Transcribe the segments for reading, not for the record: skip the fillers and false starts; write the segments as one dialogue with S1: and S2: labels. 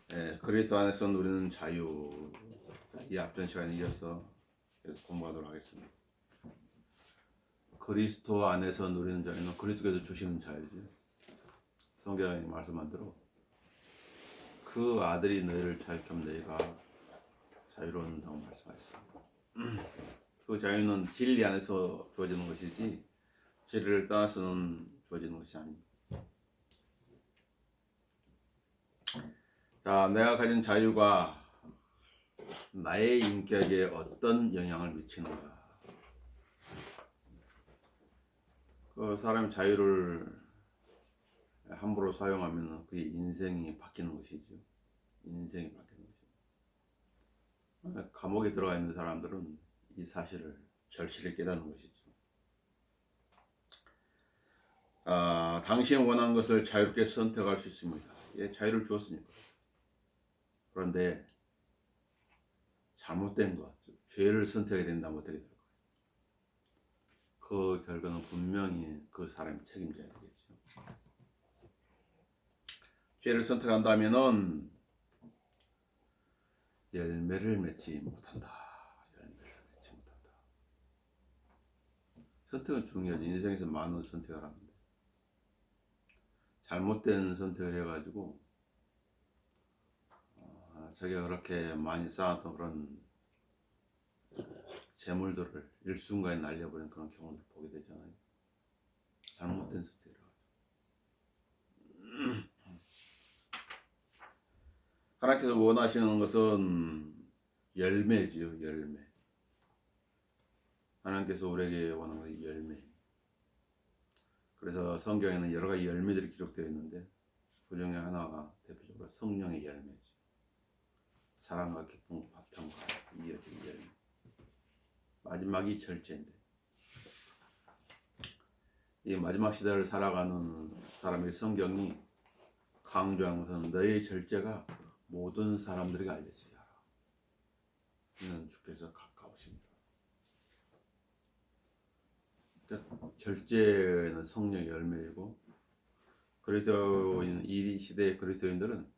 S1: 그리스도 안에서 누리는 자유, 이 앞전 시간에 이어서 계속 공부하도록 하겠습니다. 그리스도 안에서 누리는 자유는 그리스도께서 주시는 자유지. 성경의 말씀한 대로 그 아들이 너희를 자유케 하면 너희가 자유로운다고 말씀하셨습니다. 그 자유는 진리 안에서 주어지는 것이지 진리를 떠나서는 주어지는 것이 아닙니다. 자, 내가 가진 자유가 나의 인격에 어떤 영향을 미치는가? 그 사람의 자유를 함부로 사용하면 그의 인생이 바뀌는 것이죠. 인생이 바뀌는 것이죠. 감옥에 들어가 있는 사람들은 이 사실을 절실히 깨닫는 것이죠. 당신이 원하는 것을 자유롭게 선택할 수 있습니다. 예, 자유를 주었으니까. 그런데 잘못된 것, 죄를 선택해야 된다면 어떻게 될까요? 그 결과는 분명히 그 사람이 책임져야 되겠죠. 죄를 선택한다면은 열매를 맺지 못한다. 열매를 맺지 못한다. 선택은 중요하지. 인생에서 많은 선택을 하는데 잘못된 선택을 해가지고 자기가 그렇게 많이 쌓았던 그런 재물들을 일순간에 날려버린 그런 경우를 보게 되잖아요. 잘못된 선택을 해가지고. 하나님께서 원하시는 것은 열매지요, 열매. 하나님께서 우리에게 원하는 것이 열매. 그래서 성경에는 여러 가지 열매들이 기록되어 있는데 그 중에 하나가 대표적으로 성령의 열매죠. 사랑과 기쁨과 평화 이어진 열매. 마지막이 절제인데 이 마지막 시대를 살아가는 사람의 성경이 강조하는 것은 너의 절제가 모든 사람들에게 알려져야 하라. 이는 주께서 가까우십니다. 그러니까 절제는 성령의 열매이고 그리스도인 이 시대의 그리스도인들은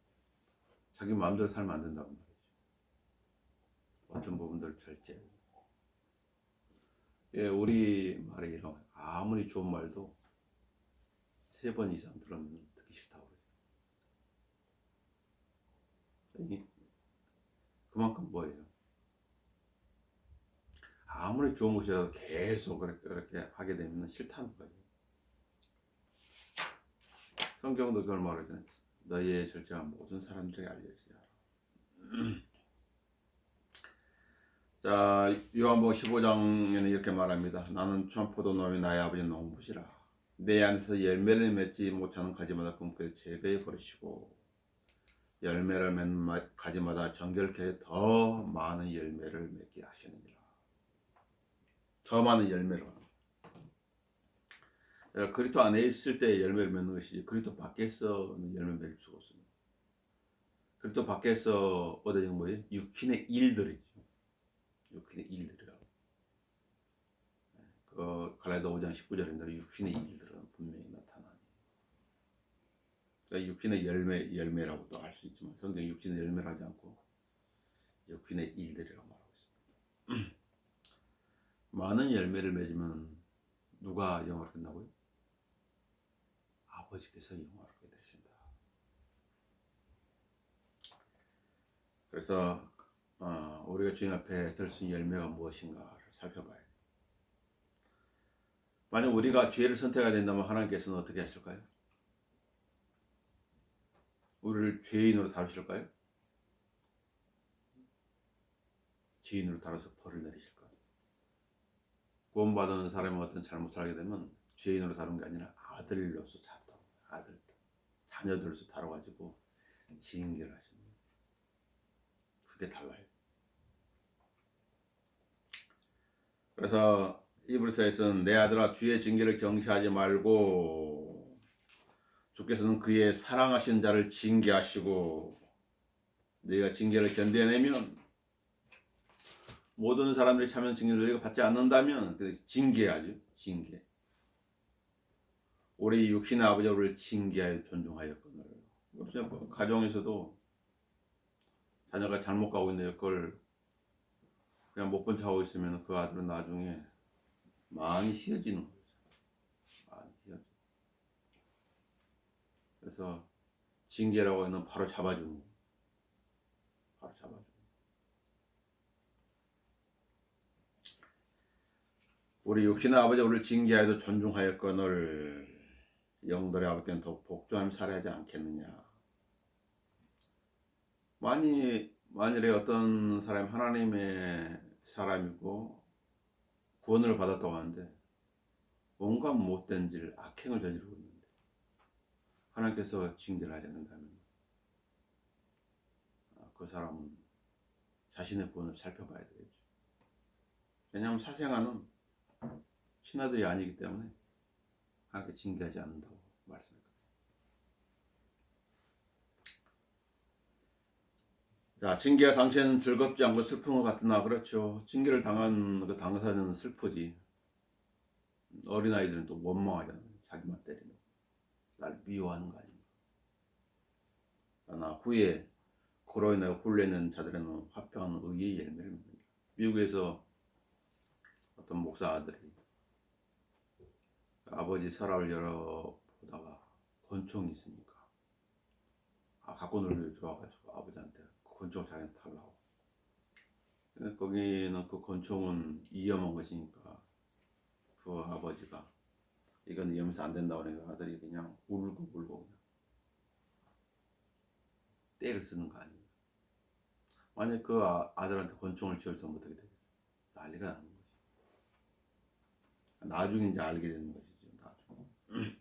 S1: 자기 마음대로 살면 안 된다고 말이죠. 어떤 부분들 절제. 예, 우리 말에 이런 아무리 좋은 말도 3번 이상 들으면 듣기 싫다고 그러죠. 그만큼 뭐예요? 아무리 좋은 것이라도 계속 그렇게 하게 되면 싫다는 거예요. 성경도 그걸 말하잖아요. 너희의 절제가 모든 사람들에게 알려지라. 자, 요한복음 15장에는 이렇게 말합니다. 나는 천포도나무의 나의 아버지 농부시라. 내 안에서 열매를 맺지 못하는 가지마다 끊고 제거해 버리시고 열매를 맺는 가지마다 정결케 더 많은 열매를 맺게 하시느니라. 더 많은 열매를. 그리스도 안에 있을 때 열매를 맺는 것이지 그리스도 밖에서는 열매 맺을 수가 없습니다. 그리스도 밖에서 얻어진 뭐예요? 육신의 일들이죠. 육신의 일들이라고. 그 갈라디아 5장 19절인데 육신의 일들은 분명히 나타나니. 그러니까 육신의 열매라고 또 할 수 있지만 성경이 육신의 열매를 하지 않고 육신의 일들이라고 말하고 있습니다. 많은 열매를 맺으면 누가 영화를 끝나고요? 아버지께서 영화롭게 되신다. 그래서 우리가 주님 앞에 들 수 있는 열매가 무엇인가를 살펴봐야 돼요. 만약 우리가 죄를 선택해야 된다면 하나님께서는 어떻게 하실까요? 우리를 죄인으로 다루실까요? 죄인으로 다뤄서 벌을 내리실까요? 구원받은 사람이 어떤 잘못을 하게 되면 죄인으로 다룬 게 아니라 아들로서 아들, 자녀들로서 다뤄가지고 징계를 하십니다. 그게 달라요. 그래서 이브리서에서는 내 아들아 주의 징계를 경시하지 말고 주께서는 그의 사랑하신 자를 징계하시고 네가 징계를 견뎌내면 모든 사람들이 참여한 징계를 너희가 받지 않는다면 징계하죠. 징계. 우리 육신의 아버지를 징계하여 존중하였거늘. 가정에서도 자녀가 잘못 가고 있는데 그걸 그냥 못 본 척하고 있으면 그 아들은 나중에 많이 휘어지는 거죠. 많이 휘어져. 그래서 징계라고 하는 바로 잡아주는 거예요. 바로 잡아주는 거예요. 우리 육신의 아버지 우리를 징계하여도 존중하였거늘 영들의 아버지는 더욱 복종하며 살아야 하지 않겠느냐. 만일에 어떤 사람이 하나님의 사람이고 구원을 받았다고 하는데 뭔가 못된 질, 악행을 저지르고 있는데 하나님께서 징계를 하지 않는다면 그 사람은 자신의 구원을 살펴봐야 되겠죠. 왜냐하면 사생아는 신하들이 아니기 때문에 하나님께 징계하지 않는다고 말씀했거든요. 자, 징계가 당시에는 즐겁지 않고 슬픈 것 같으나 그렇죠. 징계를 당한 그 당사자는 슬프지. 어린아이들은 또 원망하잖아요. 자기만 때리는 날 미워하는 거 아닌가. 그러나 후에 그로 인하여 굴레는 자들에는 화평한 의의 열매를 맺는다. 미국에서 어떤 목사 아들이 아버지 서랍을 열어보다가 권총이 있으니까 갖고 놀기 좋아가지고 아버지한테 그 권총을 자기한테 달라고. 근데 거기는 그 권총은 위험한 것이니까 그 아버지가 이건 위험해서 안 된다고 그러니까 아들이 그냥 울고 그냥 때를 쓰는 거 아니에요. 만약 그 아들한테 권총을 쥐어주면 어떻게 되겠어요? 난리가 나는 거지. 나중에 이제 알게 되는 것이죠. 나중에.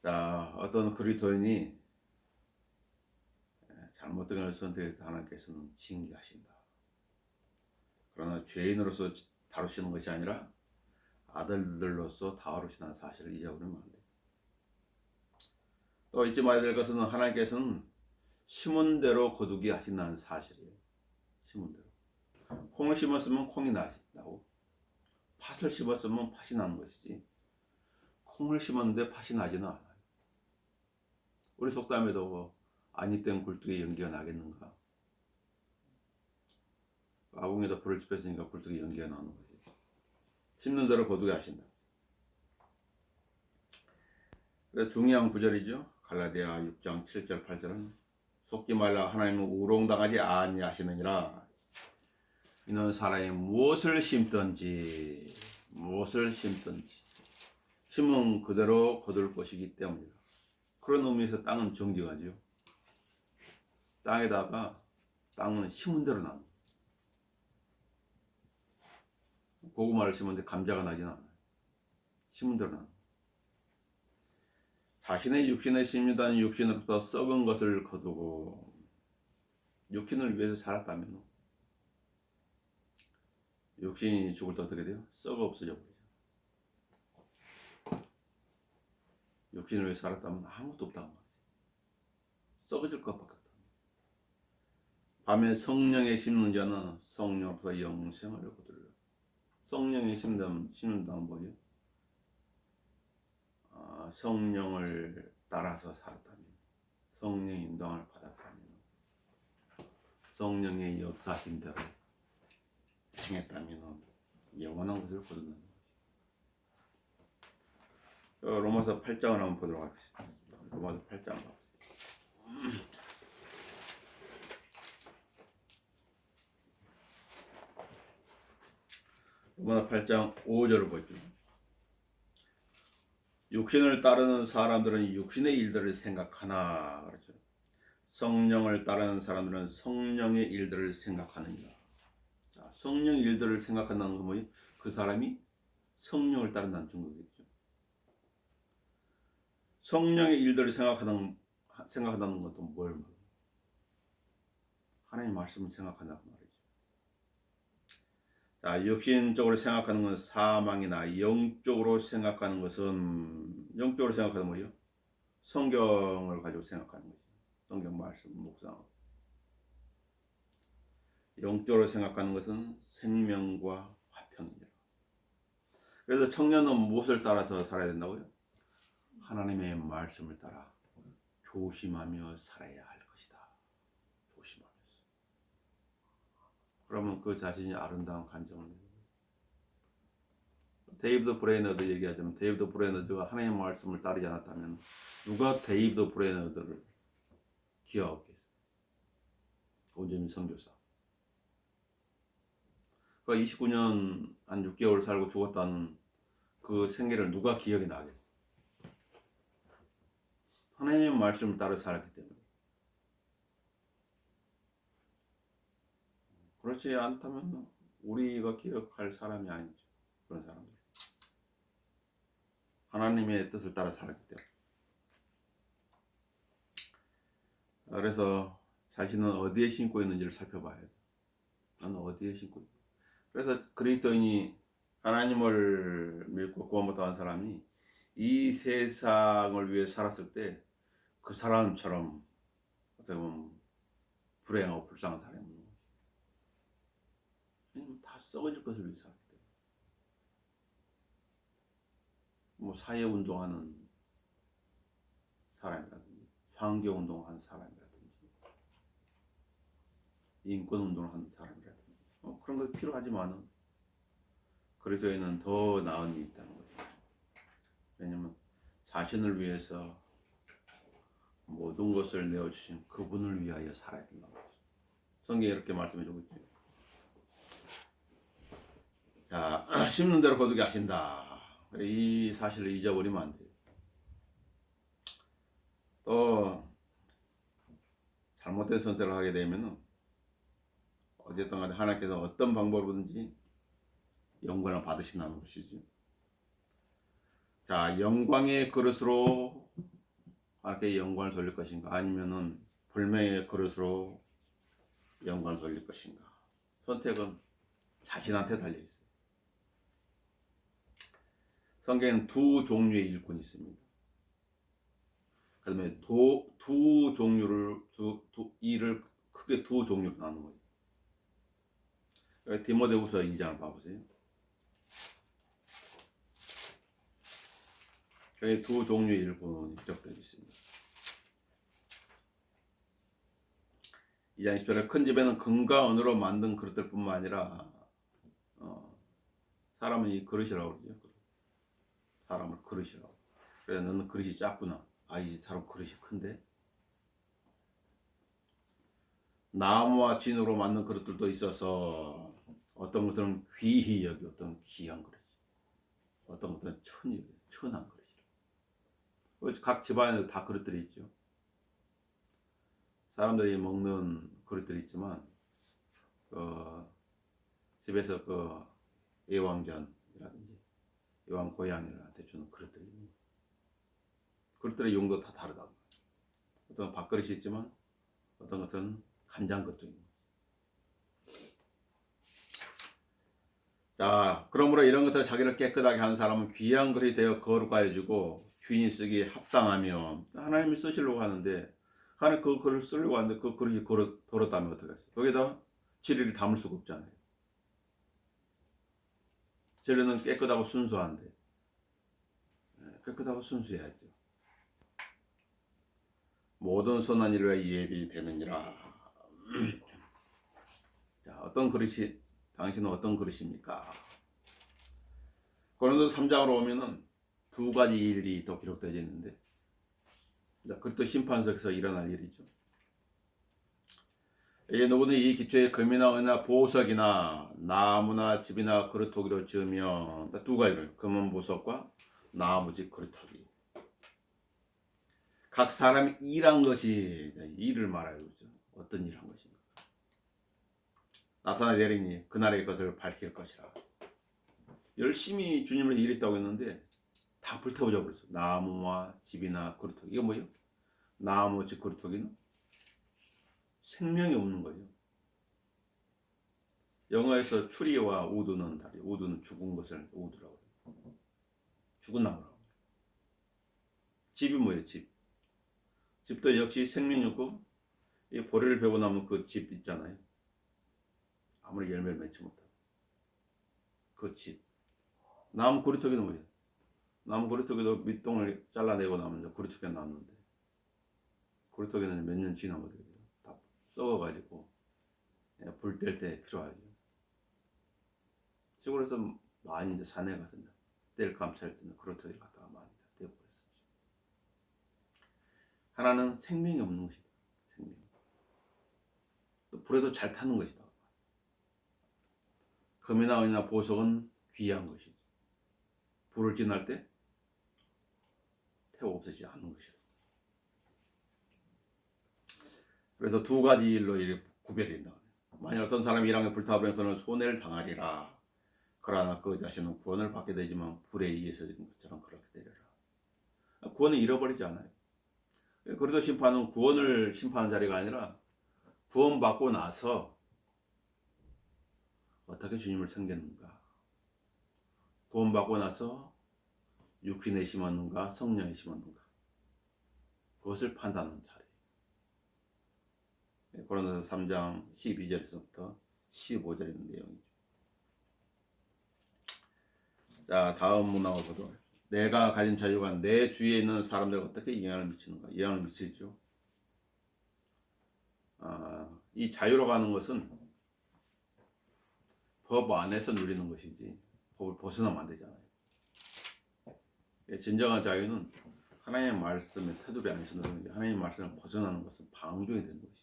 S1: 자, 어떤 그리스도인이 잘못된 것을 선택해서 하나님께서는 징계하신다. 그러나 죄인으로서 다루시는 것이 아니라 아들들로서 다루시는 사실을 잊어버리면 안 돼요. 또 잊지 말아야 될 것은 하나님께서는 심은 대로 거두게 하신다는 사실이에요. 심은 대로. 콩을 심었으면 콩이 나고 팥을 심었으면 팥이 나는 것이지 콩을 심었는데 팥이 나지는 않아요. 우리 속담에도 아니 땐 굴뚝에 연기가 나겠는가. 아궁에다 불을 지폈으니까 굴뚝에 연기가 나는 거지. 심는 대로 거두게 하신다. 그래서 중요한 구절이죠. 갈라디아 6장 7절 8절은 속지 말라 하나님은 우롱당하지 아니하시느니라. 이는 사람이 무엇을 심든지 심은 그대로 거둘 것이기 때문이다. 그런 의미에서 땅은 정직하지요. 땅은 심은 대로 나는. 고구마를 심었는데 감자가 나지는 않아요. 심은 대로 나는. 자신의 육신에 심는다는 육신으로부터 썩은 것을 거두고 육신을 위해서 살았다면 육신이 죽을 때 어떻게 돼요? 썩어 없어져 버리죠. 육신을 위해서 살았다면 아무것도 없다는 거지. 썩어질 것밖에 없다. 밤에 성령에 심는 자는 성령으로부터 영생을 거두리라. 성령에 심는다는 뭐예요? 성령을 따라서 살았다면, 성령의 인도함을 받았다면, 성령의 역사하신 대로 행했다면 영원한 것을 거둔다는 것이죠. 로마서 8장을 한번 보도록 하겠습니다. 로마서 8장. 로마서 8장 5절을 보죠. 육신을 따르는 사람들은 육신의 일들을 생각하나 그렇죠. 성령을 따르는 사람들은 성령의 일들을 생각하느니라. 자, 성령의 일들을 생각한다는 건 뭐예요? 그 사람이 성령을 따른다는 증거겠죠. 성령의 일들을 생각한다는 것도 뭘 말해요? 하나님의 말씀을 생각한다고 말이죠. 자, 육신적으로 생각하는 것은 사망이나 영적으로 생각하는 뭐예요? 성경을 가지고 생각하는 거죠. 성경 말씀 묵상. 영적으로 생각하는 것은 생명과 화평이니라. 그래서 청년은 무엇을 따라서 살아야 된다고요? 하나님의 말씀을 따라 조심하며 살아야 할 것이다. 조심하면서. 그러면 그 자신이 아름다운 간정을 내는 거예요. 데이비드 브레이너드 얘기하자면 데이비드 브레이너드가 하나님의 말씀을 따르지 않았다면 누가 데이비드 브레이너드를 기억하겠어요? 온전히 선교사. 그러니까 29년 한 6개월 살고 죽었다는 그 생애를 누가 기억이 나겠어? 하나님의 말씀을 따라 살았기 때문에. 그렇지 않다면 우리가 기억할 사람이 아니죠. 그런 사람들. 하나님의 뜻을 따라 살았기 때문에. 그래서 자신은 어디에 신고 있는지를 살펴봐야 돼. 나는 어디에 신고 있는지. 그래서 그리스도인이 하나님을 믿고 구원받은 사람이 이 세상을 위해 살았을 때 그 사람처럼 어떻게 보면 불행하고 불쌍한 사람이 없는 거죠. 왜냐면 다 썩어질 것을 위해 살았기 때문에. 뭐 사회운동하는 사람이라든지 환경운동하는 사람이라든지 인권운동을 하는 사람이라든지 그런 거 필요하지만은 그리스도인은 더 나은 일이 있다는 거죠. 왜냐면 자신을 위해서 모든 것을 내어주신 그분을 위하여 살아야 된다는 거죠. 성경에 이렇게 말씀해 주고 있죠. 자, 심는 대로 거두게 하신다. 이 사실을 잊어버리면 안 돼요. 또 잘못된 선택을 하게 되면은 어쨌든 간에 하나님께서 어떤 방법으로든지 영광을 받으신다는 것이죠. 자, 영광의 그릇으로 하나님께 영광을 돌릴 것인가, 아니면은 불명의 그릇으로 영광을 돌릴 것인가. 선택은 자신한테 달려 있어요. 성경에는 두 종류의 일꾼이 있습니다. 그다음에 두 종류를 일을 크게 두 종류로 나누는 거예요. 디모데후서 2장을 봐보세요. 여기 두 종류의 일꾼이 지적되어 있습니다. 2장 10절에 큰 집에는 금과 은으로 만든 그릇들 뿐만 아니라 사람은 이 그릇이라고 그러죠. 사람을 그릇이라고. 그래, 너는 그릇이 작구나. 아, 이 사람 그릇이 큰데. 나무와 진으로 만든 그릇들도 있어서 어떤 것은 귀히 여기, 어떤 귀한 그릇, 어떤 것은 천한 그릇. 각 집안에도 다 그릇들이 있죠. 사람들이 먹는 그릇들이 있지만 집에서 예왕전이라든지 예왕 고양이한테 주는 그릇들이 있는 거예요. 그릇들의 용도 다 다르다. 어떤 밥그릇이 있지만 어떤 것은 간장그릇도 있는 거예요. 자, 그러므로 이런 것들을 자기를 깨끗하게 하는 사람은 귀한 그릇이 되어 거룩하여 주고 주인이 쓰기에 합당하며, 하나님이 쓰시려고 하는데 하나님 그 그릇을 쓰려고 하는데 그 그릇이 더럽다면 어떡하겠어요? 거기다 진리를 담을 수가 없잖아요. 진리는 깨끗하고 순수한데, 깨끗하고 순수해야죠. 모든 선한 일에 예비되느니라. 자, 어떤 그릇이, 당신은 어떤 그릇입니까? 고린도서 3장으로 오면은 두 가지 일이 또 기록되어 있는데, 그것도 심판석에서 일어날 일이죠. 누구는 이 기초에 금이나 은이나 보석이나 나무나 집이나 그릇토기로 지으며, 두 가지를, 금은 보석과 나무집 그릇토기. 각 사람이 일한 것이, 일을 말하고 있죠. 어떤 일을 한 것인가. 나타나 내리니 그날의 것을 밝힐 것이라. 열심히 주님을 일했다고 했는데 다 불태워져 버렸어. 나무와 집이나 그릇토기. 이거 뭐예요? 나무, 집, 그릇토기는 생명이 없는 거예요. 영어에서 추리와 우드는 다르. 우드는 죽은 것을 우드라고 해요. 죽은 나무라고. 집이 뭐예요? 집도 역시 생명이 없고, 이 보리를 베고 나면 그 집 있잖아요. 아무리 열매를 맺지 못하고 그 집. 나무 그릇토기는 뭐예요? 나무 그릇토기도 밑동을 잘라내고 나면 그릇토기가 남는데, 고리토기는 몇 년 지나면 어떻게 돼요? 다 썩어가지고 불 뗄 때 필요하죠. 시골에서 많이 이제 산에 가서 뗄 감찰 때는 고리토기를 갖다가 많이 떼고 그랬었죠. 하나는 생명이 없는 것이다. 생명. 또 불에도 잘 타는 것이다. 금이나 은이나 보석은 귀한 것이지. 불을 지날 때 태워 없어지지 않는 것이다. 그래서 두 가지 일로 이렇게 구별이 된다. 만약 어떤 사람이 일항에 불타버리면 그는 손해를 당하리라. 그러나 그 자신은 구원을 받게 되지만 불에 의해서 된 것처럼 그렇게 되리라. 구원을 잃어버리지 않아요. 그래도 심판은 구원을 심판하는 자리가 아니라 구원받고 나서 어떻게 주님을 섬겼는가, 구원받고 나서 육신에 심었는가 성령에 심었는가, 그것을 판단하는 자리. 고린도서 3장 12절에서부터 15절의 내용이죠. 자, 다음 문항을 보도록 하겠습니다. 내가 가진 자유가 내 주위에 있는 사람들에게 어떻게 영향을 미치는가? 영향을 미치죠. 이 자유라고 하는 것은 법 안에서 누리는 것이지 법을 벗어나면 안 되잖아요. 진정한 자유는 하나님의 말씀의 테두리 안에서 누리는 것이지, 하나님의 말씀을 벗어나는 것은 방종이 되는 것이지.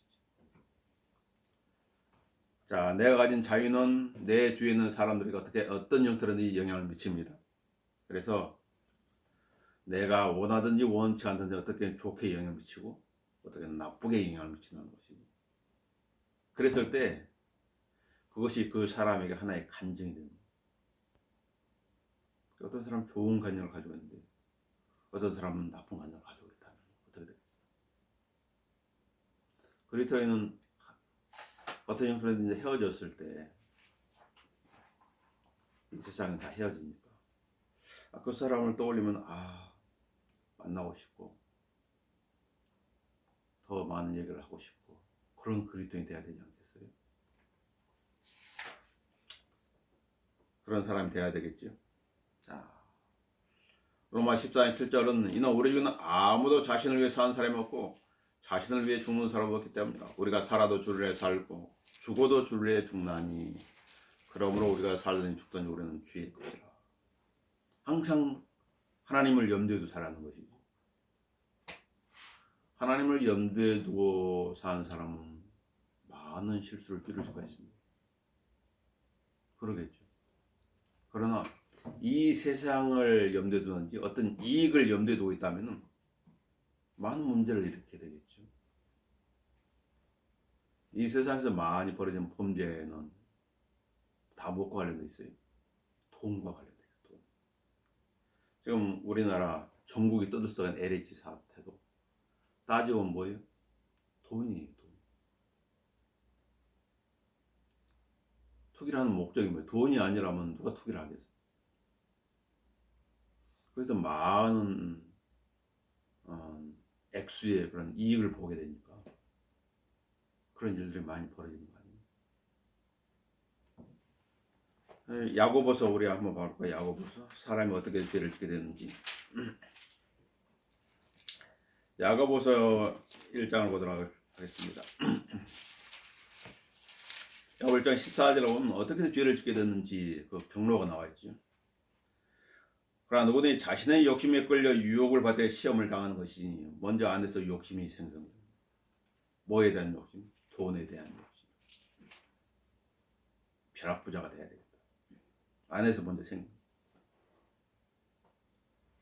S1: 자, 내가 가진 자유는 내 주위에 있는 사람들에게 어떤 형태로든지 영향을 미칩니다. 그래서 내가 원하든지 원치 않든지 어떻게 좋게 영향을 미치고 어떻게 나쁘게 영향을 미치는 것이지. 그랬을 때 그것이 그 사람에게 하나의 간증이 되는 거예요. 어떤 사람은 좋은 간증을 가지고 있는데 어떤 사람은 나쁜 간증을 가지고 있다면 어떻게 되겠어요? 그리스도인은 어떤 형태로든지 헤어졌을 때 이 세상은 다 헤어지니까 그 사람을 떠올리면 만나고 싶고 더 많은 얘기를 하고 싶고 그런 그리스도인이 돼야 되지 않겠어요? 그런 사람이 돼야 되겠죠. 자, 로마 14장 7절은 이는 우리 중에는 아무도 자신을 위해 사는 사람이 없고 자신을 위해 죽는 사람이 없기 때문이다. 우리가 살아도 주를 위해 살고 죽어도 주를 위해 죽나니 그러므로 우리가 살든 죽든 우리는 주의 것이라. 항상 하나님을 염두에 두고 살아가는 것이지. 하나님을 염두에 두고 사는 사람은 많은 실수를 끼를 수가 있습니다. 그러겠죠. 그러나 이 세상을 염두에 두는지 어떤 이익을 염두에 두고 있다면 많은 문제를 일으키게 되겠죠. 이 세상에서 많이 벌어지는 범죄는 다 무엇과 관련돼 있어요? 돈과 관련돼 있어요. 돈. 지금 우리나라 전국이 떠들썩한 LH 사태도 따지고 보면 뭐예요? 돈이에요. 돈. 투기라는 목적이 뭐예요? 돈이 아니라면 누가 투기를 하겠어요? 그래서 많은 액수의 그런 이익을 보게 되니까 그런 일들이 많이 벌어지는 거 아니에요? 야고보서 우리 한번 볼까요? 야고보서 사람이 어떻게 죄를 짓게 되는지. 야고보서 1장을 보도록 하겠습니다. 야고보 1장 14절에 보면 어떻게 죄를 짓게 됐는지 그 경로가 나와 있죠. 그러나 누구든지 자신의 욕심에 끌려 유혹을 받아 시험을 당하는 것이니 먼저 안에서 욕심이 생성됩니다. 뭐에 대한 욕심? 돈에 대한 욕심. 벼락부자가 돼야 되겠다. 안에서 먼저 생깁니다.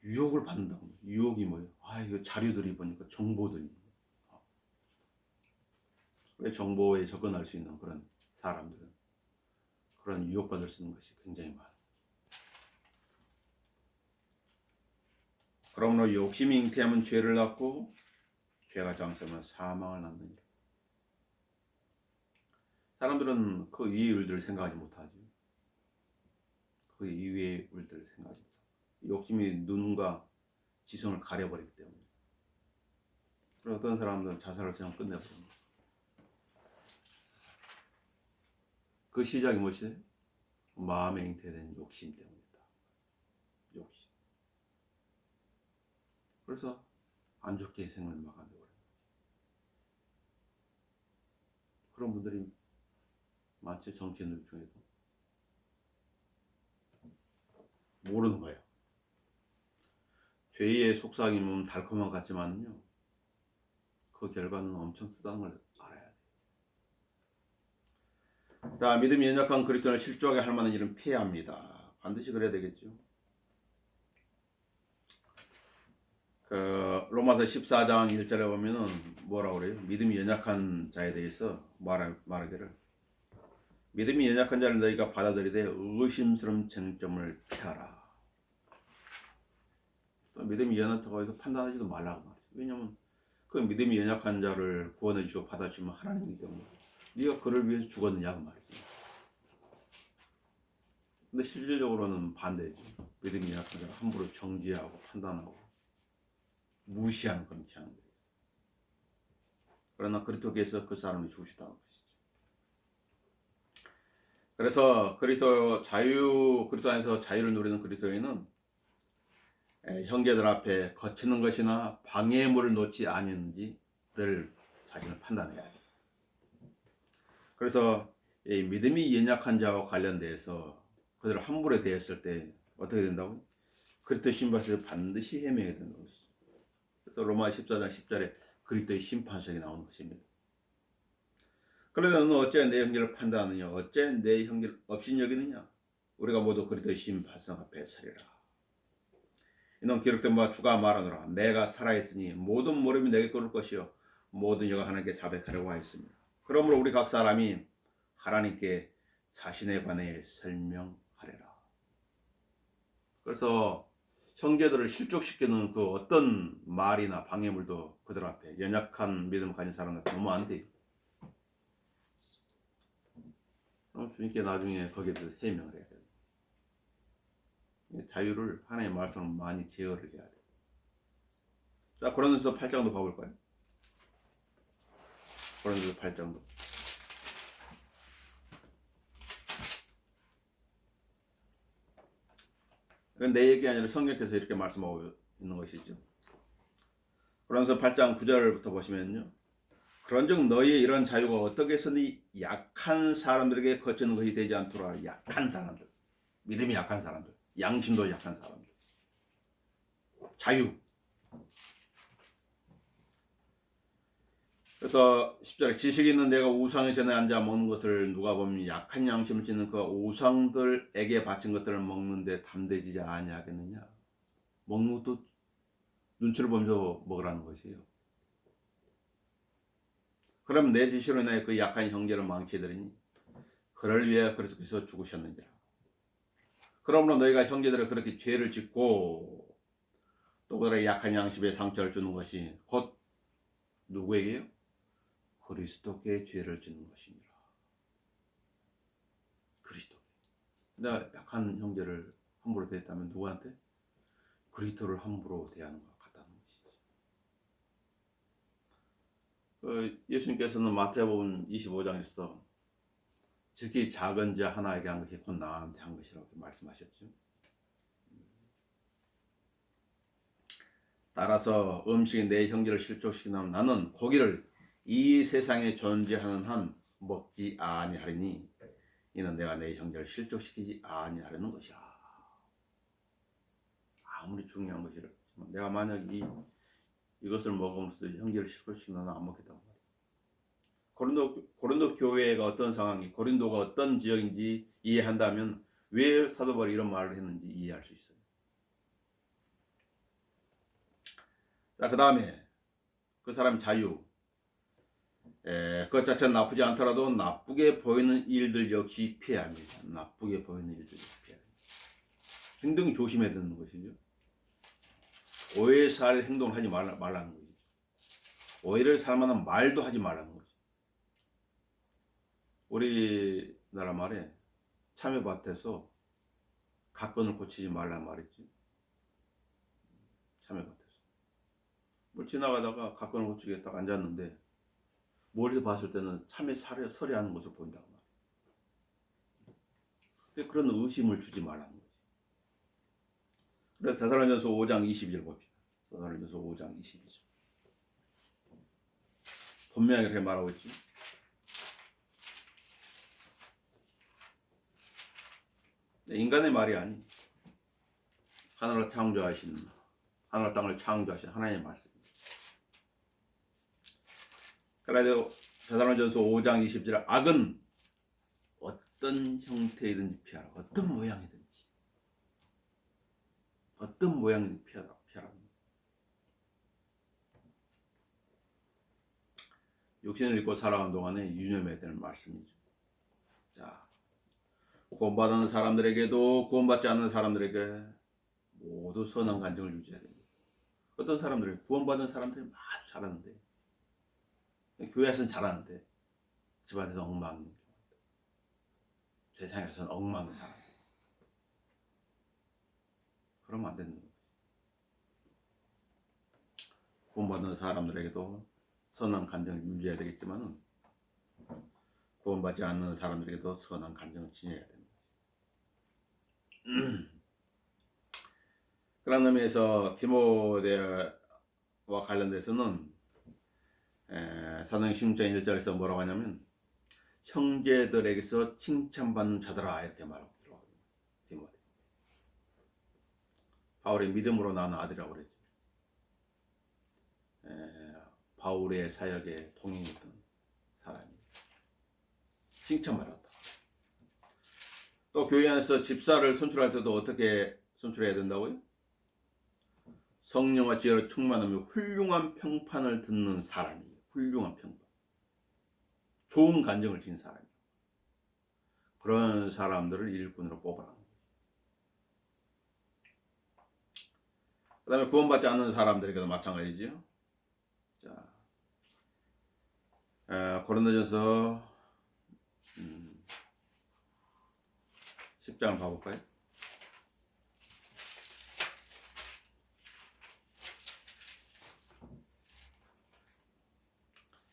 S1: 유혹을 받는다고. 유혹이 뭐예요? 이거 자료들이 보니까 정보들이. 왜 정보에 접근할 수 있는 그런 사람들은 그런 유혹받을 수 있는 것이 굉장히 많아요. 그러므로 욕심이 잉태하면 죄를 낳고 죄가 장성하면 사망을 낳느니라. 사람들은 그 이외의 일들을 생각하지 못하죠. 그 이외의 일들을 생각하지 못하죠. 욕심이 눈과 지성을 가려버리기 때문에. 그래서 어떤 사람들은 자살을 그냥 끝내버립니다. 그 시작이 무엇이에요? 마음에 잉태된 욕심 때문이다. 욕심. 그래서 안 좋게 생을 막아내버려요. 그런 분들이 많지. 정치인들 중에도 모르는 거예요. 죄의 속삭임은 달콤한 것 같지만요, 그 결과는 엄청 쓰다는 걸 알아야 돼요. 자, 믿음이 연약한 그리스도인을 실족하게 할 만한 일은 피해야 합니다. 반드시 그래야 되겠죠. 로마서 14장 1절에 보면은 뭐라고 그래요? 믿음이 연약한 자에 대해서 말하기를, 믿음이 연약한 자를 너희가 받아들이되 의심스러운 쟁점을 피하라. 믿음이 연약하다고 해서 판단하지도 말라고 말이에요. 왜냐하면 그 믿음이 연약한 자를 구원해 주시고 받아주시면 하나님이기 때문에 네가 그를 위해서 죽었느냐고 말이지. 근데 실질적으로는 반대죠. 믿음이 연약한 자를 함부로 정죄하고 판단하고 무시하는 그런 경향들이 있어요. 그러나 그리스도께서 그 사람을 죽으셨다는 것이죠. 그래서 그리스도 안에서 자유를 누리는 그리스도인은 형제들 앞에 거치는 것이나 방해물을 놓지 않았는지 늘 자신을 판단해야 해요. 그래서 이 믿음이 연약한 자와 관련돼서 그들을 함부로 대했을 때 어떻게 된다고? 그리스도 심판에서 반드시 해명해야 된다는 것이죠. 그래서 로마 14장 10절에 그리스도의 심판석이 나오는 것입니다. 그러나 너는 어째 내 형제를 판단하느냐? 어째 내 형제를 업신여기느냐? 우리가 모두 그리스도의 심판석 앞에 서리라. 이는 기록된 바 주가 말하노라. 내가 살아있으니 모든 무릎이 내게 꿇을 것이요 모든 여가 하나님께 자백하려고 하였습니다. 그러므로 우리 각 사람이 하나님께 자신에 관해 설명하리라. 그래서 형제들을 실족시키는 그 어떤 말이나 방해물도 그들 앞에, 연약한 믿음을 가진 사람한테 너무 안 돼요. 그럼 주님께 나중에 거기에 대해서 해명을 해야 돼요. 자유를 하나님의 말씀으로 많이 제어를 해야 돼요. 자, 고린도서 8장도 봐볼까요? 고린도서 8장도. 이건 내 얘기 아니라 성경께서 이렇게 말씀하고 있는 것이죠. 고린도서 8장 9절부터 보시면요, 그런즉 너희의 이런 자유가 어떻게 해서니 약한 사람들에게 거치는 것이 되지 않도록. 약한 사람들, 믿음이 약한 사람들, 양심도 약한 사람들, 자유. 그래서 10절에 지식이 있는 내가 우상의 전에 앉아 먹는 것을 누가 보면 약한 양심을 지는 그 우상들에게 바친 것들을 먹는데 담대지지 아니하겠느냐. 먹는 것도 눈치를 보면서 먹으라는 것이에요. 그럼 내 지시로 인하여 그 약한 형제를 망치더니 그를 위해 그리스도께서 죽으셨느니라. 그러므로 너희가 형제들을 그렇게 죄를 짓고 또 그들의 약한 양심에 상처를 주는 것이 곧 누구에게요? 그리스도께 죄를 짓는 것입니다. 그리스도. 내가 약한 형제를 함부로 대했다면 누구한테? 그리스도를 함부로 대하는 것 같다는 것이죠. 예수님께서는 마태복음 25장에서 특히 작은 자 하나에게 한 것이 곧 나한테 한 것이라고 말씀하셨죠. 따라서 음식이 내 형제를 실족시키면 나는 고기를 이 세상에 존재하는 한 먹지 아니하리니 이는 내가 내 형제를 실족시키지 아니하려는 것이라. 아무리 중요한 것이라 내가 만약 이것을 먹으면서 형제를 실족시키면 나는 안 먹겠다고 말이야. 고린도 교회가 어떤 상황이, 고린도가 어떤 지역인지 이해한다면 왜 사도 바울이 이런 말을 했는지 이해할 수 있어요. 자, 그 다음에 그 사람 자유. 그 자체는 나쁘지 않더라도 나쁘게 보이는 일들 역시 피해야 합니다. 나쁘게 보이는 일들 역시 피해야 합니다. 행동이 조심해야 되는 것이죠. 오해에 살 행동을 하지 말라는 거죠. 오해를 살 만한 말도 하지 말라는 거죠. 우리나라 말에 참외밭에서 갓건을 고치지 말란 말이지. 참외밭에서 뭘 지나가다가 갓건을 고치게 딱 앉았는데 멀리서 봤을 때는 참외 서리하는 것을 보인다고 말이야. 그런 의심을 주지 말라는 거지. 그래서 데살로니가서 5장 22절 봅시다. 데살로니가서 5장 22절. 분명히 그렇게 말하고 있지. 인간의 말이 아니. 하늘을 창조하신, 하늘 땅을 창조하신 하나님의 말씀입니다. 그래도 데살로니가전서 5장 20절 악은 어떤 형태이든지 피하라. 어떤 모양이든지. 어떤 모양이든지 피하라. 육신을 입고 살아가는 동안에 유념해야 되는 말씀이죠. 자, 구원받은 사람들에게도 구원받지 않는 사람들에게 모두 선한 간정을 유지해야 됩니다. 어떤 사람들은 구원받은 사람들이 아주 잘하는데 교회에서는 잘하는데 집안에서 엉망인 세상에서는 엉망인 사람. 그러면 안 되는 거예요. 구원받은 사람들에게도 선한 간정을 유지해야 되겠지만은 구원받지 않는 사람들에게도 선한 간정을 지녀야 됩니다. 그런 의미에서 디모데와 관련돼서는 사도행 16장 1절에서 뭐라고 하냐면 형제들에게서 칭찬받는 자들아 이렇게 말하고 들어가요. 디모데. 바울의 믿음으로 낳은 아들이라고 그랬죠. 바울의 사역에 동행했던 사람이 칭찬받았다. 또 교회 안에서 집사를 선출할 때도 어떻게 선출해야 된다고요? 성령과 지혜로 충만하며 훌륭한 평판을 듣는 사람이에요. 훌륭한 평판. 좋은 간정을 지닌 사람이에요. 그런 사람들을 일꾼으로 뽑아라. 그 다음에 구원받지 않는 사람들에게도 마찬가지죠. 자, 고린도전서 10장을 봐볼까요?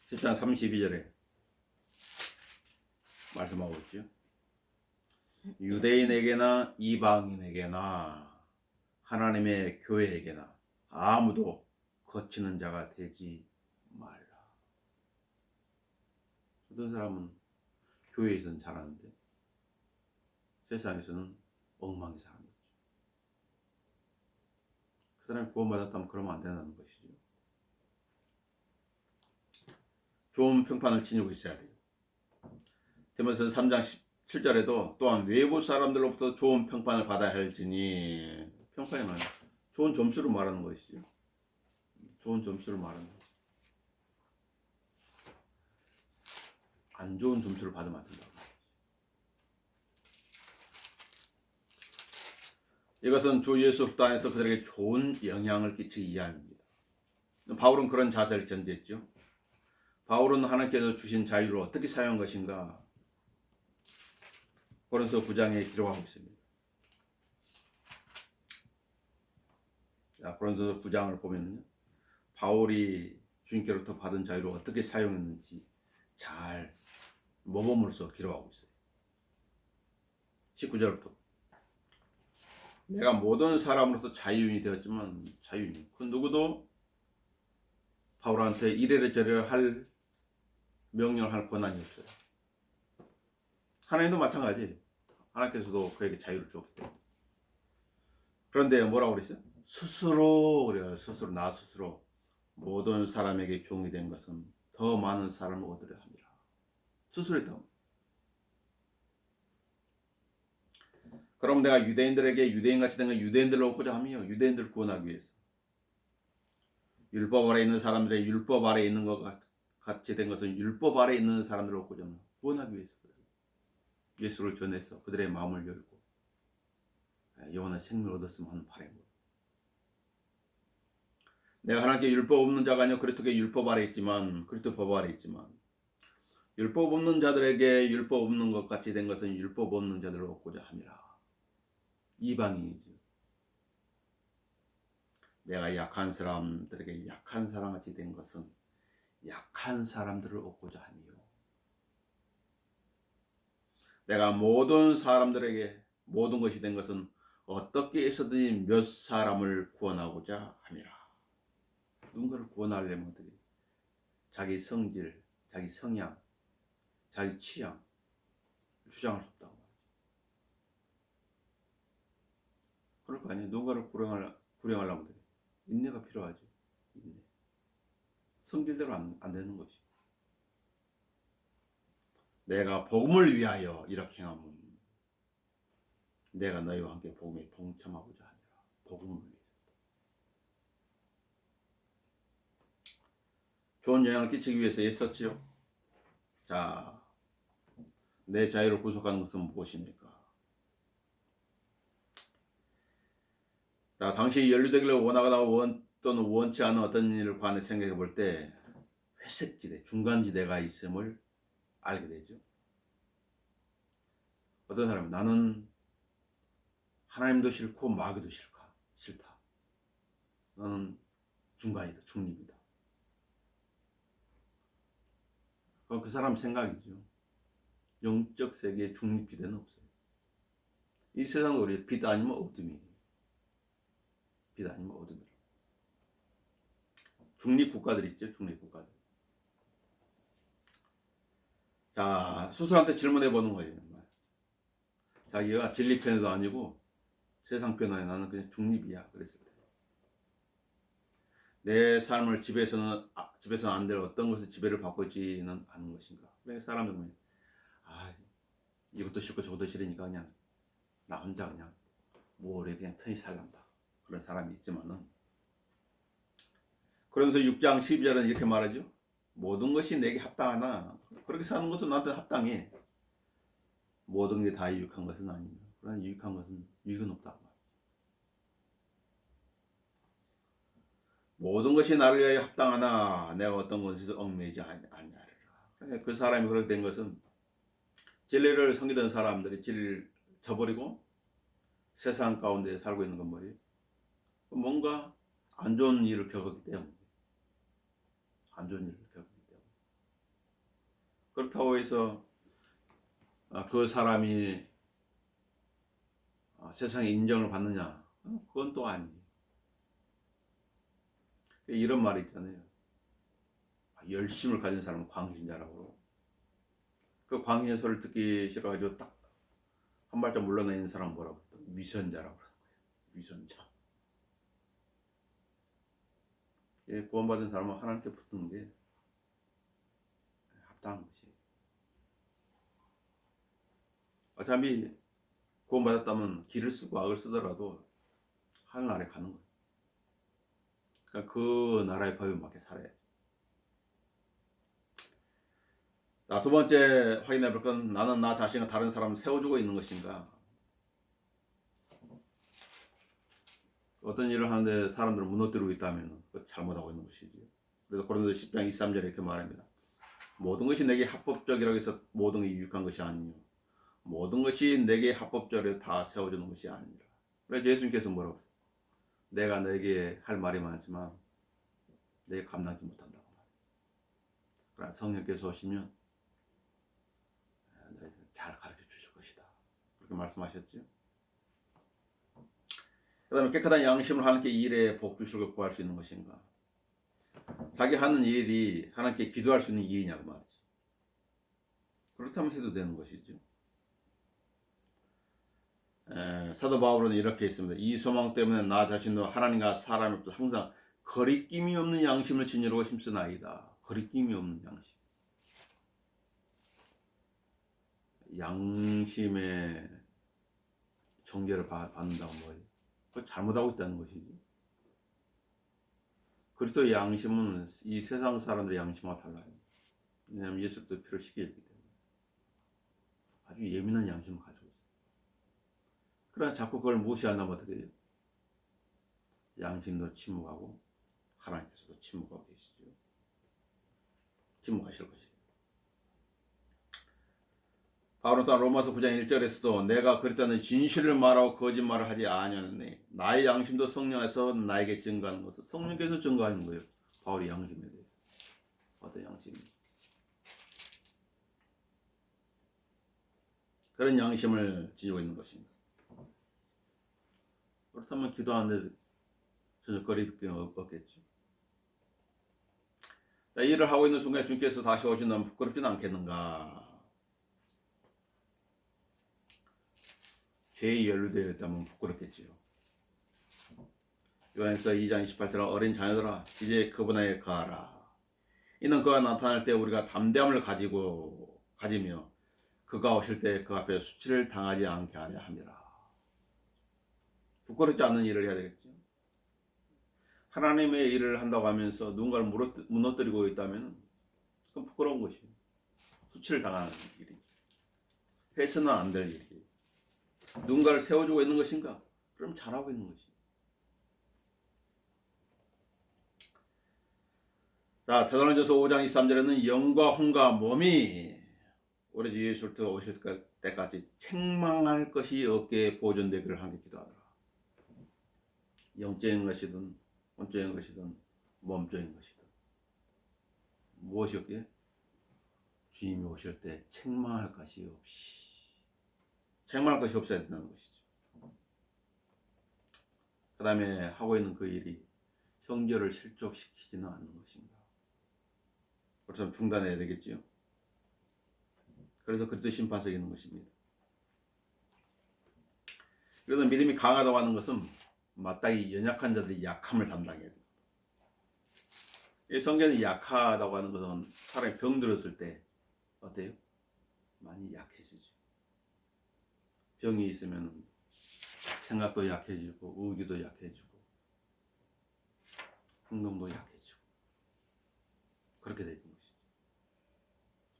S1: 10장 32절에 말씀하고 있죠. 유대인에게나 이방인에게나 하나님의 교회에게나 아무도 거치는 자가 되지 말라. 어떤 사람은 교회에서는 잘하는데 세상에서는 엉망이 사는 거죠. 그 사람이 구원받았다면 그러면 안 된다는 것이죠. 좋은 평판을 지니고 있어야 돼요. 디모데전서 3장 17절에도 또한 외부 사람들로부터 좋은 평판을 받아야 할지니, 평판이 말이야 좋은 점수를 말하는 것이죠. 좋은 점수를 말하는 것이죠. 안 좋은 점수를 받으면 안 된다. 이것은 주 예수 그리스도 안에서 그들에게 좋은 영향을 끼치기 위함입니다. 바울은 그런 자세를 견지했죠. 바울은 하나님께서 주신 자유를 어떻게 사용한 것인가? 고린도서 9장에 기록하고 있습니다. 자, 고린도서 9장을 보면요, 바울이 주님께로부터 받은 자유를 어떻게 사용했는지 잘 모범으로서 기록하고 있어요. 19절부터 내가 모든 사람으로서 자유인이 되었지만 자유인 그 누구도 바울한테 이래라 저래라 할 명령을 할 권한이 없어요. 하나님도 마찬가지. 하나님께서도 그에게 자유를 주었기 때문에. 그런데 뭐라고 그랬어요? 스스로 그래요. 스스로 나 스스로 모든 사람에게 종이 된 것은 더 많은 사람을 얻으려 합니다. 스스로 했다고. 그럼 내가 유대인들에게 유대인같이 된 건 유대인들로 얻고자 하며 유대인들을 구원하기 위해서 율법 아래 있는 사람들의 율법 아래 있는 것 같이 된 것은 율법 아래 있는 사람들을 얻고자 하며 구원하기 위해서 예수를 전해서 그들의 마음을 열고 영원한 생명을 얻었으면 하는 바람입니다. 내가 하나님께 율법 없는 자가 아니요 그리스도께 율법 아래 있지만 그리스도 법 아래 있지만 율법 없는 자들에게 율법 없는 것 같이 된 것은 율법 없는 자들을 얻고자 함이라. 이방인이죠. 내가 약한 사람들에게 약한 사람같이 된 것은 약한 사람들을 얻고자 함이요. 내가 모든 사람들에게 모든 것이 된 것은 어떻게 해서든지 몇 사람을 구원하고자 함이라. 누군가를 구원하려면 어떻게 자기 성질, 자기 성향, 자기 취향 주장할 수 없다고 말이죠. 그럴 거 아니에요. 누군가를 불행하려면 돼. 인내가 필요하죠. 인내. 성질대로 안 되는 것이. 내가 복음을 위하여 이렇게 행하면 내가 너희와 함께 복음에 동참하고자 하니라. 복음을 위해서. 좋은 영향을 끼치기 위해서 애썼지요. 자, 내 자유를 구속하는 것은 무엇입니까? 자, 당시 연루되기를 원하거나 또는 원치 않은 어떤 일을 관해 생각해 볼 때 회색지대, 중간지대가 있음을 알게 되죠. 어떤 사람은 나는 하나님도 싫고 마귀도 싫다. 나는 중간이다, 중립이다. 그건 그 사람 생각이죠. 영적 세계에 중립지대는 없어요. 이 세상도 우리 빛 아니면 어둠이에요. 빛 아니면 어둠이에요. 중립국가들 있죠, 중립국가들. 자, 스스로한테 질문해 보는 거예요. 자기가 진리 편에도 아니고 세상 편에 나는 그냥 중립이야. 그랬을 때. 내 삶을 집에서는 안 될 어떤 것을 지배를 받고 있지는 않은 것인가. 그러니까 사람들은 이것도 싫고 저것도 싫으니까 그냥 나 혼자 그냥 오래 그냥 편히 살란다. 그런 사람이 있지만은 그러면서 6장 12절은 이렇게 말하죠. 모든 것이 내게 합당하나 그렇게 사는 것은 나한테 합당해. 모든 게 다 유익한 것은 아닙니다. 그러나 유익은 없다. 모든 것이 나를 위하여 합당하나 내가 어떤 것에서 얽매이지 아니하리라. 그러니까 그 사람이 그렇게 된 것은 진리를 섬기던 사람들이 진리를 저버리고 세상 가운데 살고 있는 건 뭐예요? 뭔가 안 좋은 일을 겪었기 때문에. 안 좋은 일을 겪었기 때문에. 그렇다고 해서 그 사람이 세상에 인정을 받느냐? 그건 또 아니에요. 이런 말이 있잖아요. 열심을 가진 사람은 광신자라고. 그 광신의 소리를 듣기 싫어가지고 딱 한 발짝 물러나 있는 사람은 뭐라고 해요? 위선자라고 그러는 거예요. 위선자. 구원받은 사람은 하나님께 붙는 게 합당한 것이에요. 어차피 구원받았다면 길을 쓰고 악을 쓰더라도 하늘나라에 가는 거예요. 그러니까 그 나라의 법에 맞게 살아야죠. 자, 두 번째 확인해 볼 건 나는 나 자신과 다른 사람을 세워주고 있는 것인가. 어떤 일을 하는데 사람들을 무너뜨리고 있다면 잘못하고 있는 것이죠. 그래서 고린도서 10장 23절에 이렇게 말합니다. 모든 것이 내게 합법적이라고 해서 모든 게 유익한 것이 아니요 모든 것이 내게 합법적으로 다 세워주는 것이 아니라. 그래서 예수님께서 뭐라고 했어요? 내가 너에게 할 말이 많지만 내가 감당하지 못한다고 말해요. 그러나 성령께서 오시면 잘 가르쳐 주실 것이다. 그렇게 말씀하셨죠. 그 다음에 깨끗한 양심을 하나님께 일에 복 주실 걸 구할 수 있는 것인가. 자기 하는 일이 하나님께 기도할 수 있는 일이냐고 말이죠. 그렇다면 해도 되는 것이죠. 사도 바울은 이렇게 했습니다. 이 소망 때문에 나 자신도 하나님과 사람의 항상 거리낌이 없는 양심을 지니려고 힘쓰나이다. 거리낌이 없는 양심. 양심의 정죄를 받는다고 뭐예요? 그거 잘못하고 있다는 것이지. 그리스도의 양심은 이 세상 사람들의 양심과 달라요. 왜냐하면 예수도 피를 씻겼기 때문에 아주 예민한 양심을 가지고 있어요. 그러나 자꾸 그걸 무시한다면 어떻게 돼요? 양심도 침묵하고 하나님께서도 침묵하고 계시죠. 침묵하실 것이에요. 바울은 또한 로마서 9장 1절에서도 내가 그랬다는 진실을 말하고 거짓말을 하지 아니하느니 나의 양심도 성령에서 나에게 증거하는 것은 성령께서 증거하는 거예요. 바울의 양심에 대해서. 어떤 양심이? 그런 양심을 지니고 있는 것입니다. 그렇다면 기도하는데 전혀 거리낌이 없겠죠. 자, 일을 하고 있는 순간에 주님께서 다시 오신다면 부끄럽지는 않겠는가? 죄에 연루되어 있다면 부끄럽겠지요. 요한일서 2장 28절 어린 자녀들아 이제 그분에게 가라. 이는 그가 나타날 때 우리가 담대함을 가지며 그가 오실 때 그 앞에 수치를 당하지 않게 하려 함이라. 부끄럽지 않은 일을 해야 되겠죠. 하나님의 일을 한다고 하면서 누군가를 무너뜨리고 있다면 그건 부끄러운 것이에요. 수치를 당하는 일이죠. 해서는 안 될 일이에요. 누군가를 세워주고 있는 것인가? 그럼 잘하고 있는 것이에요. 자, 데살로니가서 5장 23절에는 영과 혼과 몸이 우리 주 예수 그리스도 오실 때까지 책망할 것이 없게 보존되기를 함께 기도하더라. 영적인 것이든 혼적인 것이든 몸적인 것이든 무엇이 없게? 주님이 오실 때 책망할 것이 없어야 된다는 것이죠. 그 다음에 하고 있는 그 일이 형제를 실족시키지는 않는 것인가. 그래서 중단해야 되겠지요. 그래서 그때 심판석에 있는 것입니다. 그래서 믿음이 강하다고 하는 것은 마땅히 연약한 자들이 약함을 담당해야 됩니다. 이 성경이 약하다고 하는 것은 사람이 병들었을 때 어때요? 많이 약해지죠. 병이 있으면 생각도 약해지고 의지도 약해지고 행동도 약해지고 그렇게 되는 것이죠.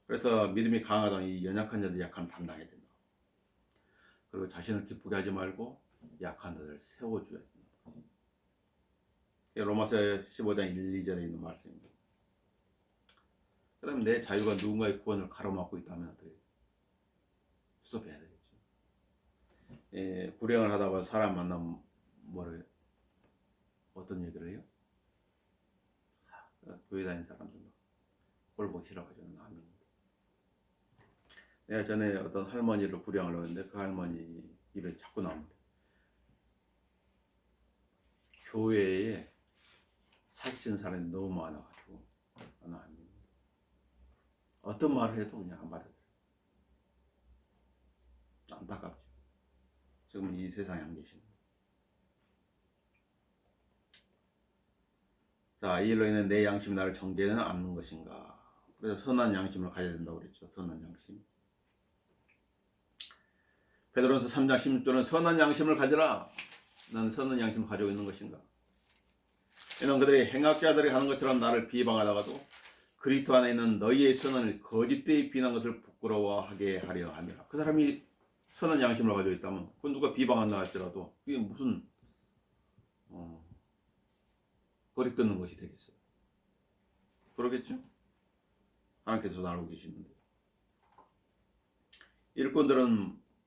S1: 그래서 믿음이 강하다는 이 연약한 자들 약함을 담당해야 된다. 그리고 자신을 기쁘게 하지 말고 약한 자들을 세워줘야 된다. 로마서 15장 1, 2절에 있는 말씀입니다. 그 다음에 내 자유가 누군가의 구원을 가로막고 있다면 어떻게 수습해야 되겠죠. 불행을 하다가 사람 만나면 어떤 얘기를 해요? 교회 다니는 사람들 꼴 보기 싫어가지고 남입니다. 내가 전에 어떤 할머니를 불행을 하는데 그 할머니 입에 자꾸 나옵니다. 교회에 살찌는 사람이 너무 많아가지고 나는 안 믿는다. 어떤 말을 해도 그냥 안 받아들여요. 안타깝죠. 지금 이 세상에 안 계십니다. 자, 이 일로 인해 내 양심이 나를 정죄는 않는 것인가. 그래서 선한 양심을 가져야 된다고 그랬죠. 선한 양심. 베드로전서 3장 16절은 선한 양심을 가져라. 나는 선한 양심을 가지고 있는 것인가. 이는 그들이 행악자들이 하는 것처럼 나를 비방하다가도 그리스도 안에 있는 너희의 선언을 거짓되이 비난 것을 부끄러워하게 하려 함이라. 그 사람이 선한 양심을 가지고 있다면 그 누가 비방한다 할지라도 그게 무슨 거리 끊는 것이 되겠어요. 그러겠죠? 하나님께서도 알고 계시는데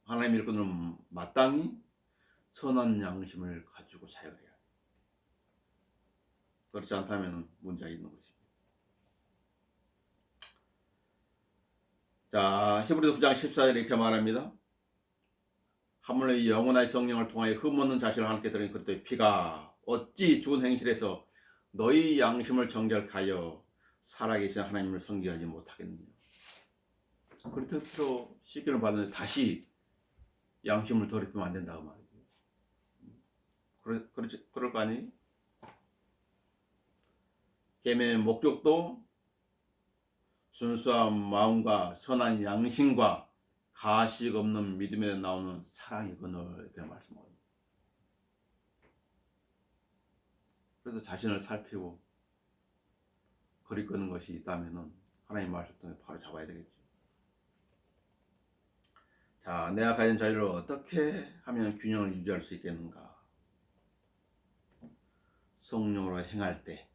S1: 하나님 일꾼들은 마땅히 선한 양심을 가지고 사역을 해야 돼요. 그렇지 않다면 문제가 있는 것입니다. 자, 히브리서 9장 14절에 이렇게 말합니다. 하물며 이 영원한 성령을 통하여 흠없는 자신을 하나님께 드린 그리스도의 피가 어찌 죽은 행실에서 너희 양심을 정결케 하여 살아계신 하나님을 섬기하지 못하겠느냐. 그리스도로 씻김을 받는데 다시 양심을 더럽히면 안 된다고 말이죠. 그럴 거 아니에요? 계명의 목적도 순수한 마음과 선한 양심과 가식 없는 믿음에 나오는 사랑이거늘 이렇게 말씀합니다. 그래서 자신을 살피고 거리 끄는 것이 있다면 하나님 말씀 통해 바로 잡아야 되겠죠. 자, 내가 가진 자유를 어떻게 하면 균형을 유지할 수 있겠는가? 성령으로 행할 때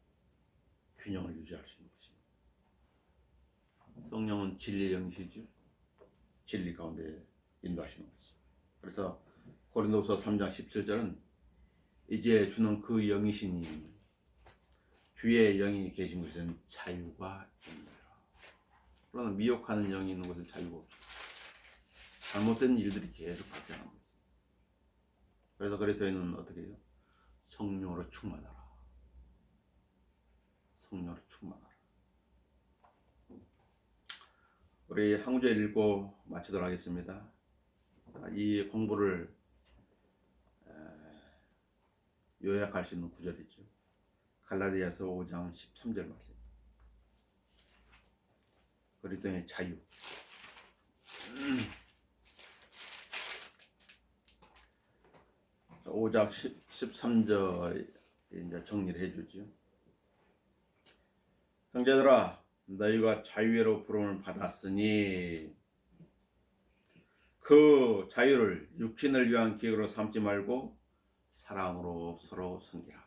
S1: 균형을 유지할 수 있는 것입니다. 성령은 진리의 영이시죠. 진리 가운데 인도하시는 것이죠. 그래서 고린도후서 3장 17절은 이제 주는 그 영이시니 주의 영이 계신 곳은 자유가 있느니라. 그러나 미혹하는 영이 있는 곳은 자유가 없죠. 잘못된 일들이 계속 발생합니다. 그래서 그리스도인은 어떻게 해요? 성령으로 충만하라. 성령으로 충만하라. 우리 한 구절 읽고 마치도록 하겠습니다. 이 공부를 요약할 수 있는 구절이죠. 갈라디아서 5장 13절 말씀. 그리스도의 자유. 5장 13절 이제 정리를 해주죠. 형제들아, 너희가 자유로 부름을 받았으니 그 자유를 육신을 위한 기획으로 삼지 말고 사랑으로 서로 섬기라.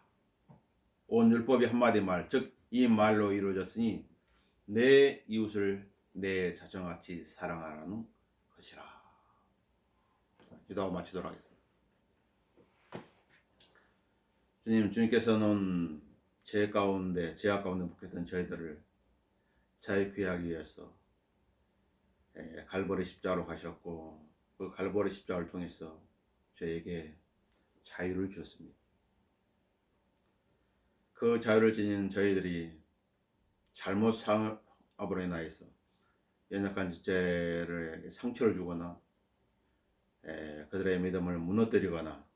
S1: 온 율법이 한마디 말, 즉 이 말로 이루어졌으니 내 이웃을 내 자신같이 사랑하라는 것이라. 기도하고 마치도록 하겠습니다. 주님께서는 죄악 가운데 묶였던 저희들을 자유케 하기 위해서 갈보리 십자가로 가셨고, 그 갈보리 십자가를 통해서 저에게 자유를 주셨습니다. 그 자유를 지닌 저희들이 잘못 사업으로 인하여서 연약한 지체를 상처를 주거나 그들의 믿음을 무너뜨리거나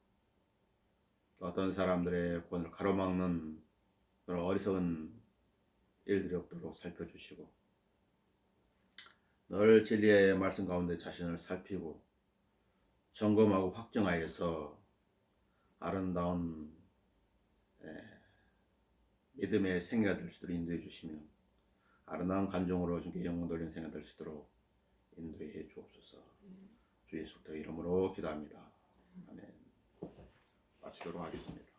S1: 어떤 사람들의 본을 가로막는 그런 어리석은 일들이 없도록 살펴주시고, 늘 진리의 말씀 가운데 자신을 살피고 점검하고 확정하여서 아름다운 믿음의 생애가 될 수 있도록 인도해 주시며, 아름다운 간종으로 주께 영광 돌리는 생애가 될 수 있도록 인도해 주옵소서. 주 예수 그리스도 이름으로 기도합니다. 아멘. 마치도록 하겠습니다.